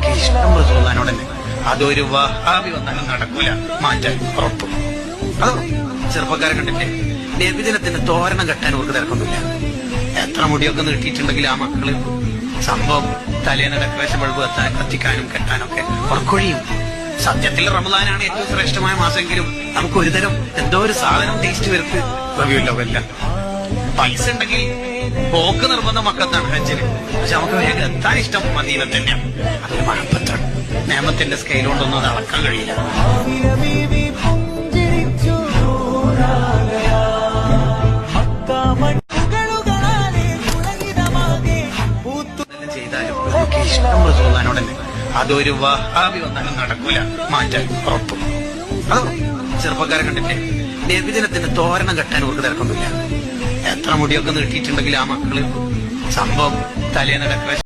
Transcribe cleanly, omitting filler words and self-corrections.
നമുക്ക് ഇഷ്ടം റസൂലുള്ളാഹിനോട് തന്നെ. അതൊരു വഹാബി വന്നാലും നടക്കൂല, മാറ്റാൻ ഉറപ്പ്. അതോ ചെറുപ്പക്കാരെ കണ്ടില്ലേ, നബിദിനത്തിന് തോരണം കെട്ടാൻ അവർക്ക് തിരക്കൊന്നുമില്ല. എത്ര മുടിയൊക്കെ നീട്ടിയിട്ടുണ്ടെങ്കിൽ ആ മക്കള് സംഭവം തലേന്ന് ഡെക്കറേഷൻ ബൾബ് കത്തിക്കാനും കെട്ടാനൊക്കെ ഉറക്കൊഴിയും. സത്യത്തിൽ റമദാനാണ് ഏറ്റവും ശ്രേഷ്ഠമായ മാസമെങ്കിലും നമുക്ക് ഒരുതരം എന്തോ ഒരു സാധനം ടേസ്റ്റ് വരത്ത് റബീഉൽ. പൈസ ഉണ്ടെങ്കിൽ പോക്ക് നിർബന്ധം മക്കത്താണ് ഹജ്ജിന്. പക്ഷെ നമുക്ക് വേഗം എത്താൻ ഇഷ്ടം മദീന തന്നെയാണ്. അതൊരു മഹബത്താണ്. നിയമത്തിന്റെ സ്കെയിൽ കൊണ്ടൊന്നും അത് അളക്കാൻ കഴിയില്ല. ചെയ്താലും നമുക്ക് ഇഷ്ടം റസൂലുള്ളാഹിനോട് തന്നെ. അതൊരു വഹാബി വന്നാലും നടക്കൂല, മാറ്റാൻ ഉറപ്പ്. അതോ ചെറുപ്പക്കാരെ കണ്ടില്ലേ, നബിദിനത്തിന് തോരണം കെട്ടാൻ അവർക്ക് തിരക്കൊന്നുമില്ല. എത്ര മുടിയൊക്കെ നീട്ടിയിട്ടുണ്ടെങ്കിൽ ആ മക്കള് സംഭവം തലേന്ന് ഡെക്കറേഷൻ